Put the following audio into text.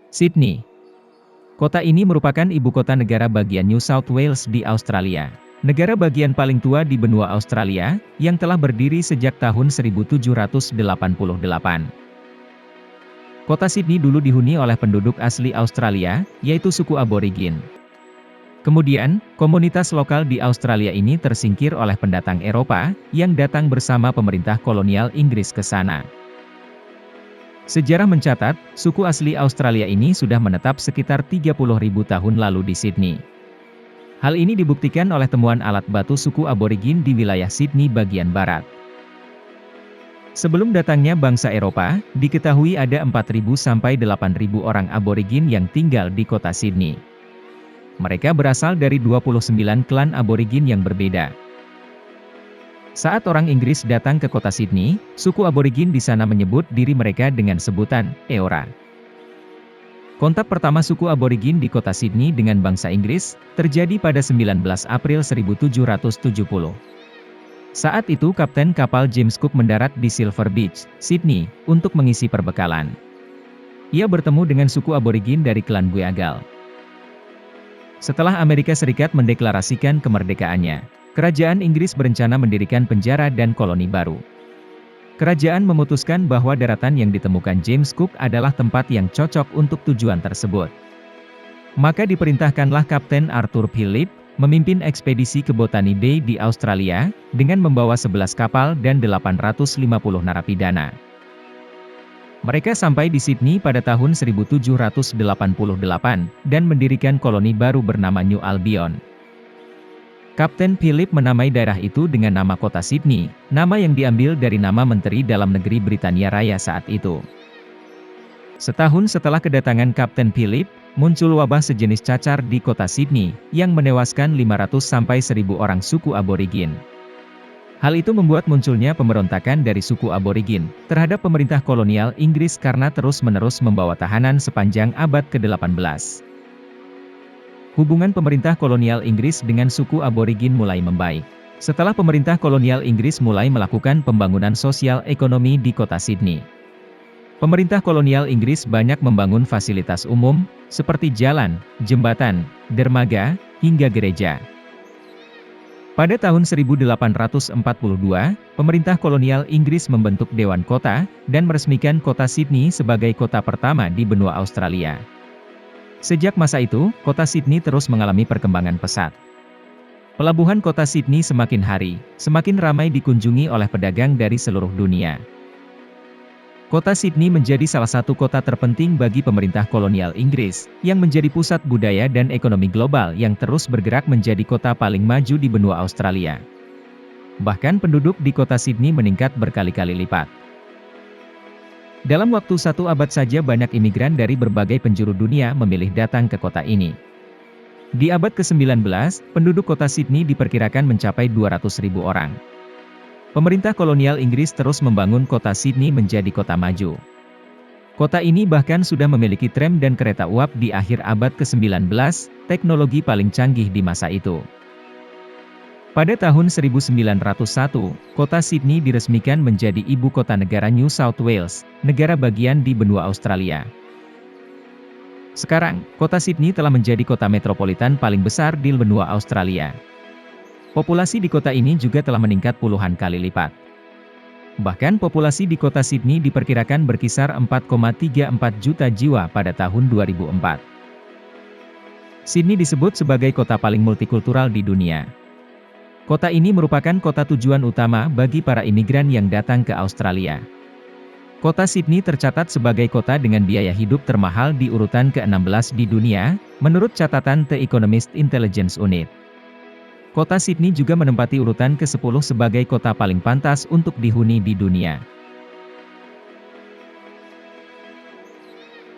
Sydney. Kota ini merupakan ibu kota negara bagian New South Wales di Australia. Negara bagian paling tua di benua Australia, yang telah berdiri sejak tahun 1788. Kota Sydney dulu dihuni oleh penduduk asli Australia, yaitu suku aborigin. Kemudian, komunitas lokal di Australia ini tersingkir oleh pendatang Eropa, yang datang bersama pemerintah kolonial Inggris ke sana. Sejarah mencatat, suku asli Australia ini sudah menetap sekitar 30.000 tahun lalu di Sydney. Hal ini dibuktikan oleh temuan alat batu suku aborigin di wilayah Sydney bagian barat. Sebelum datangnya bangsa Eropa, diketahui ada 4.000 sampai 8.000 orang aborigin yang tinggal di kota Sydney. Mereka berasal dari 29 klan aborigin yang berbeda. Saat orang Inggris datang ke kota Sydney, suku aborigin di sana menyebut diri mereka dengan sebutan Eora. Kontak pertama suku aborigin di kota Sydney dengan bangsa Inggris, terjadi pada 19 April 1770. Saat itu Kapten kapal James Cook mendarat di Silver Beach, Sydney, untuk mengisi perbekalan. Ia bertemu dengan suku aborigin dari klan Buyagal. Setelah Amerika Serikat mendeklarasikan kemerdekaannya, Kerajaan Inggris berencana mendirikan penjara dan koloni baru. Kerajaan memutuskan bahwa daratan yang ditemukan James Cook adalah tempat yang cocok untuk tujuan tersebut. Maka diperintahkanlah Kapten Arthur Phillip, memimpin ekspedisi ke Botany Bay di Australia, dengan membawa 11 kapal dan 850 narapidana. Mereka sampai di Sydney pada tahun 1788, dan mendirikan koloni baru bernama New Albion. Kapten Phillip menamai daerah itu dengan nama kota Sydney, nama yang diambil dari nama Menteri Dalam Negeri Britania Raya saat itu. Setahun setelah kedatangan Kapten Phillip, muncul wabah sejenis cacar di kota Sydney, yang menewaskan 500 sampai 1.000 orang suku aborigin. Hal itu membuat munculnya pemberontakan dari suku aborigin, terhadap pemerintah kolonial Inggris karena terus-menerus membawa tahanan sepanjang abad ke-18. Hubungan pemerintah kolonial Inggris dengan suku aborigin mulai membaik. Setelah pemerintah kolonial Inggris mulai melakukan pembangunan sosial ekonomi di kota Sydney. Pemerintah kolonial Inggris banyak membangun fasilitas umum, seperti jalan, jembatan, dermaga, hingga gereja. Pada tahun 1842, pemerintah kolonial Inggris membentuk Dewan Kota, dan meresmikan kota Sydney sebagai kota pertama di benua Australia. Sejak masa itu, kota Sydney terus mengalami perkembangan pesat. Pelabuhan kota Sydney semakin hari, semakin ramai dikunjungi oleh pedagang dari seluruh dunia. Kota Sydney menjadi salah satu kota terpenting bagi pemerintah kolonial Inggris, yang menjadi pusat budaya dan ekonomi global yang terus bergerak menjadi kota paling maju di benua Australia. Bahkan penduduk di kota Sydney meningkat berkali-kali lipat. Dalam waktu 1 abad saja banyak imigran dari berbagai penjuru dunia memilih datang ke kota ini. Di abad ke-19, penduduk kota Sydney diperkirakan mencapai 200.000 orang. Pemerintah kolonial Inggris terus membangun kota Sydney menjadi kota maju. Kota ini bahkan sudah memiliki tram dan kereta uap di akhir abad ke-19, teknologi paling canggih di masa itu. Pada tahun 1901, kota Sydney diresmikan menjadi ibu kota negara New South Wales, negara bagian di benua Australia. Sekarang, kota Sydney telah menjadi kota metropolitan paling besar di benua Australia. Populasi di kota ini juga telah meningkat puluhan kali lipat. Bahkan populasi di kota Sydney diperkirakan berkisar 4,34 juta jiwa pada tahun 2004. Sydney disebut sebagai kota paling multikultural di dunia. Kota ini merupakan kota tujuan utama bagi para imigran yang datang ke Australia. Kota Sydney tercatat sebagai kota dengan biaya hidup termahal di urutan ke-16 di dunia, menurut catatan The Economist Intelligence Unit. Kota Sydney juga menempati urutan ke-10 sebagai kota paling pantas untuk dihuni di dunia.